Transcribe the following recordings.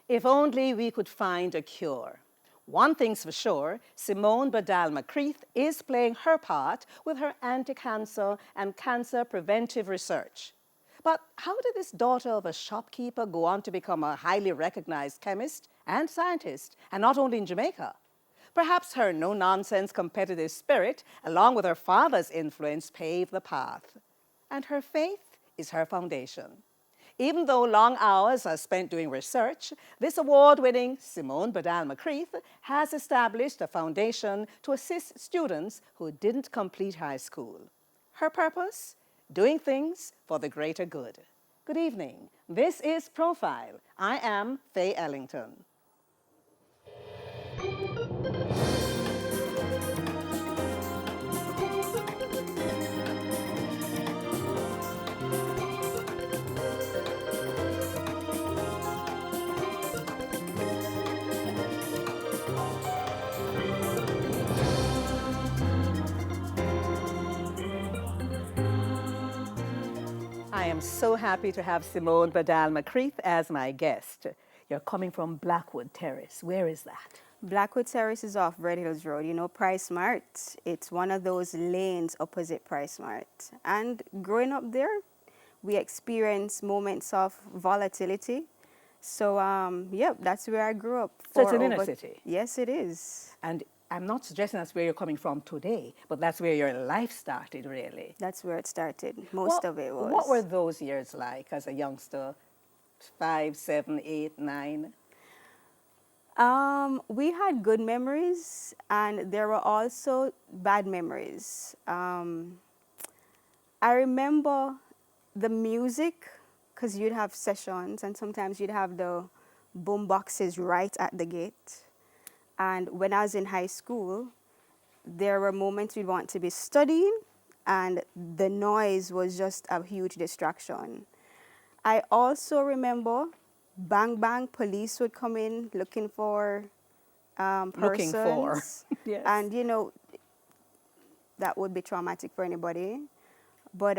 If only we could find a cure. One thing's for sure, Simone Badal McCreath is playing her part with her anti-cancer and cancer preventive research. But how did this daughter of a shopkeeper go on to become a highly recognized chemist and scientist, and not only in Jamaica? Perhaps her no-nonsense competitive spirit, along with her father's influence, paved the path. And her faith is her foundation. Even though long hours are spent doing research, this award-winning Simone Badal McCreath has established a foundation to assist students who didn't complete high school. Her purpose? Doing things for the greater good. Good evening. This is Profile. I am Faye Ellington. I am so happy to have Simone Badal McCreath as my guest. You're coming from Blackwood Terrace. Where is that? Blackwood Terrace is off Red Hills Road. You know, Price Mart. It's one of those lanes opposite Price Mart. And growing up there, we experienced moments of volatility. So, yeah, that's where I grew up. So it's an inner city? Yes, it is. And I'm not suggesting that's where you're coming from today, but that's where your life started, really. That's where it started. Most of it was. What were those years like as a youngster? 5, 7, 8, 9? We had good memories, and there were also bad memories. I remember the music, because you'd have sessions, and sometimes you'd have the boom boxes right at the gate. And when I was in high school, there were moments we'd want to be studying, and the noise was just a huge distraction. I also remember bang bang, police would come in looking for persons. Looking for, yes. And, you know, that would be traumatic for anybody. But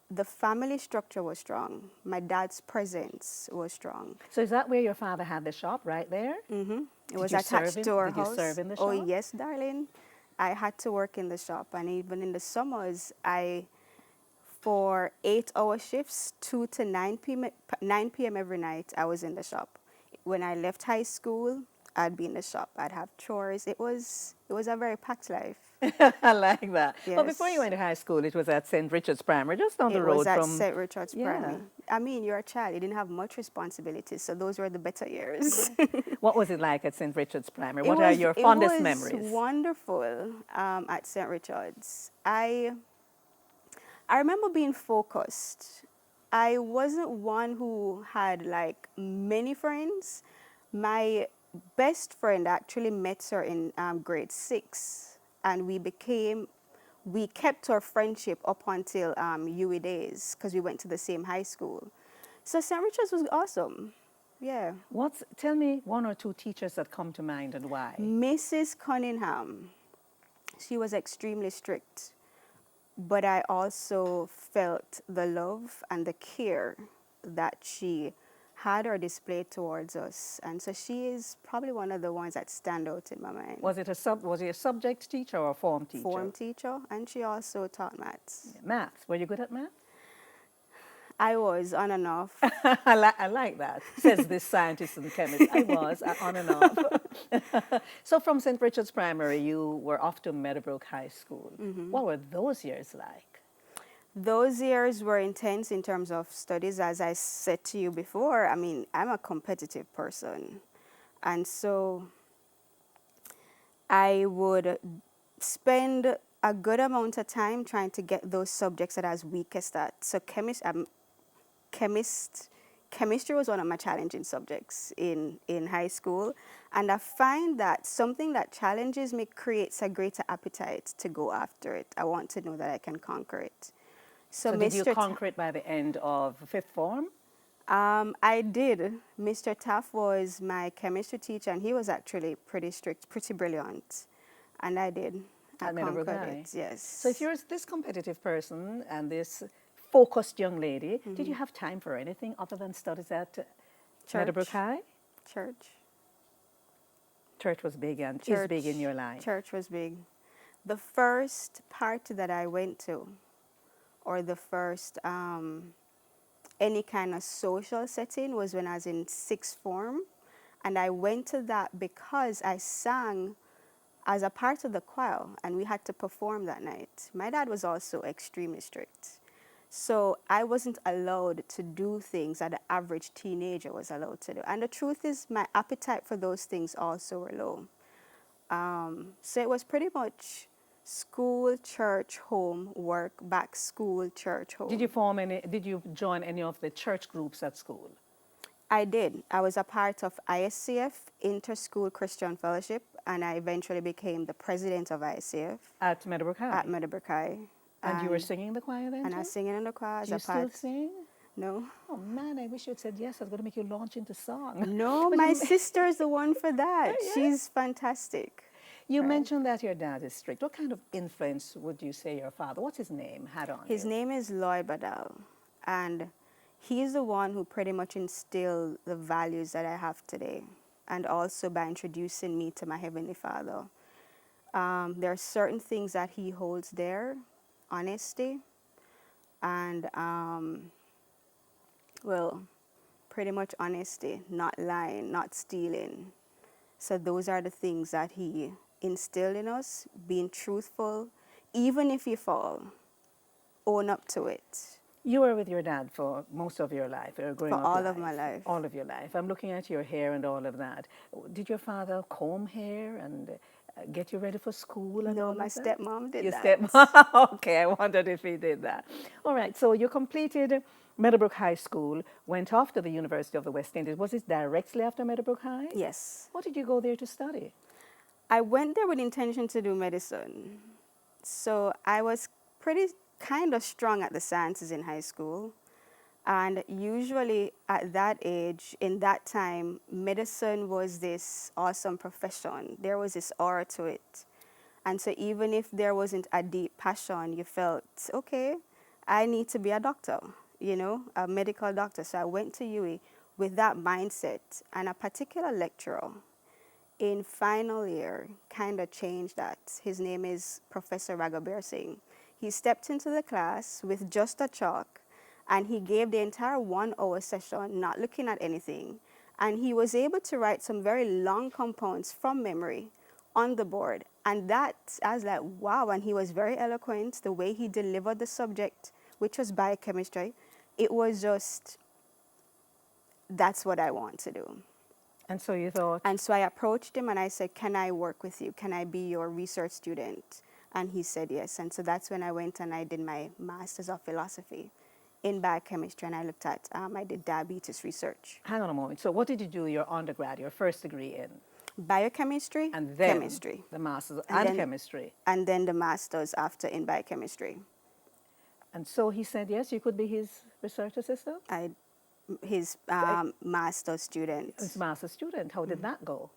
the family structure was strong. My dad's presence was strong. So is that where your father had the shop, right there? Mm-hmm. It was you attached to our house. Did you serve in the Oh, shop? yes, darling. I had to work in the shop. And even in the summers, for 8-hour shifts, 2 to 9 p.m. every night, I was in the shop. When I left high school, I'd be in the shop. I'd have chores. It was a very packed life. I like that. Yes. Well, before you went to high school, it was at St. Richard's Primary, just down the road from... It was at St. Richard's Yeah. Primary. I mean, you're a child. You didn't have much responsibilities, so those were the better years. What was it like at St. Richard's Primary? What are your fondest memories? It was wonderful at St. Richard's. I remember being focused. I wasn't one who had like many friends. My best friend actually met her in grade 6, and we kept our friendship up until UE days because we went to the same high school. So St. Richard's was awesome. Yeah. Tell me 1 or 2 teachers that come to mind and why. Mrs. Cunningham, she was extremely strict, but I also felt the love and the care that she had or displayed towards us. And so she is probably one of the ones that stand out in my mind. Was it a subject teacher or a form teacher? Form teacher, and she also taught maths. Yeah. Maths. Were you good at math? I was on and off. I like that, says this scientist and chemist. I was on and off. So from St. Richard's Primary, you were off to Meadowbrook High School. Mm-hmm. What were those years like? Those years were intense in terms of studies. As I said to you before, I mean, I'm a competitive person. And so I would spend a good amount of time trying to get those subjects that I was weakest at. So chemistry was one of my challenging subjects in high school. And I find that something that challenges me creates a greater appetite to go after it. I want to know that I can conquer it. So did you conquer it by the end of 5th form? I did. Mr. Taff was my chemistry teacher, and he was actually pretty strict, pretty brilliant. And I did. I conquered it, yes. So if you're this competitive person and this focused young lady, did you have time for anything other than studies at Meadowbrook Church. High? Church. Church was big and is Church. big in your life. Church was big. The first party that I went to, or the first any kind of social setting, was when I was in sixth form. And I went to that because I sang as a part of the choir, and we had to perform that night. My dad was also extremely strict. So I wasn't allowed to do things that the average teenager was allowed to do. And the truth is, my appetite for those things also were low. So it was pretty much school, church, home, work, back, school, church, home. Did you join any of the church groups at school? I did. I was a part of ISCF, Inter-School Christian Fellowship, and I eventually became the president of ISCF At Meadowbrook High? at Meadowbrook High. And you were singing in the choir then And too? I was singing in the choir as Do you a part. still sing? No. Oh man, I wish you had said yes. I was going to make you launch into song. No, But my you, sister is the one for that. Yeah. She's fantastic. you mentioned that your dad is strict. What kind of influence would you say your father, what's his name, had on His you? name is Lloyd Badal, and he's the one who pretty much instilled the values that I have today, and also by introducing me to my Heavenly Father. There are certain things that he holds dear: honesty, and well, pretty much honesty, not lying, not stealing. So those are the things that he instilled in us: being truthful, even if you fall, own up to it. You were with your dad for most of your life, your growing For up all of my life. All of your life. I'm looking at your hair and all of that. Did your father comb hair and get you ready for school and No, all my of that? stepmom did Your that. stepmom. Okay, I wondered if he did that. All right, so you completed Meadowbrook High School, went off to the University of the West Indies. Was it directly after Meadowbrook High? Yes. What did you go there to study? I went there with intention to do medicine. So I was pretty kind of strong at the sciences in high school. And usually at that age, in that time, medicine was this awesome profession. There was this aura to it. And so even if there wasn't a deep passion, you felt, okay, I need to be a doctor, a medical doctor. So I went to UWI with that mindset, and a particular lecturer in final year kind of changed that. His name is Professor Raghuber Singh. He stepped into the class with just a chalk, and he gave the entire 1 hour session not looking at anything. And he was able to write some very long compounds from memory on the board. And that, I was like, wow. And he was very eloquent. The way he delivered the subject, which was biochemistry, it was just, that's what I want to do. And so you thought? And so I approached him and I said, can I work with you? Can I be your research student? And he said yes. And so that's when I went and I did my Master's of Philosophy in biochemistry. And I looked at, I did diabetes research. Hang on a moment. So what did you do your undergrad, your first degree in? Biochemistry, And then chemistry. the master's And and then- chemistry. And then the Master's after in biochemistry. And so he said, yes, you could be his research assistant? His Master's student. His master's student. How did that go?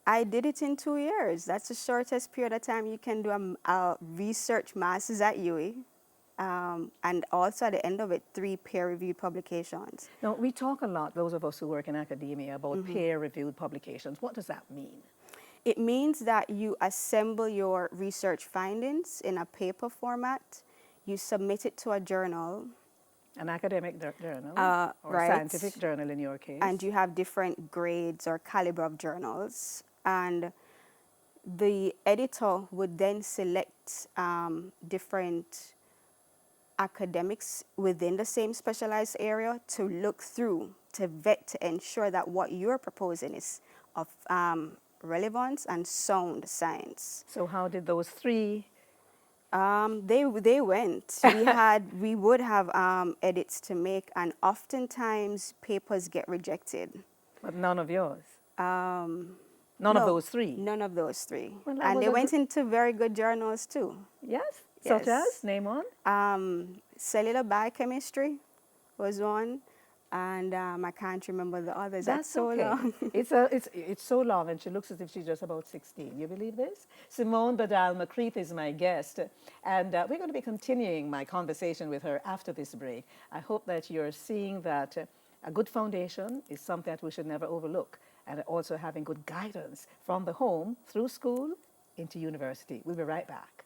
I did it in 2 years. That's the shortest period of time you can do a research master's at UWI. And also at the end of it, 3 peer-reviewed publications. Now, we talk a lot, those of us who work in academia, about peer-reviewed publications. What does that mean? It means that you assemble your research findings in a paper format, you submit it to a journal. An academic journal, or right. a scientific journal in your case. And you have different grades or caliber of journals. And the editor would then select different academics within the same specialized area to look through, to vet, to ensure that what you're proposing is of relevance and sound science. So how did those 3? They went. We would have edits to make, and oftentimes papers get rejected. But none of yours? None No, of those 3? None of those 3. Well, that And was they a went into very good journals too. Yes? Yes. Such as? Name one? Cellular biochemistry was one, and I can't remember the others. That's so okay. long. It's so long, and she looks as if she's just about 16. You believe this? Simone Badal McCreath is my guest, and we're going to be continuing my conversation with her after this break. I hope that you're seeing that A good foundation is something that we should never overlook, and also having good guidance from the home through school into university. We'll be right back.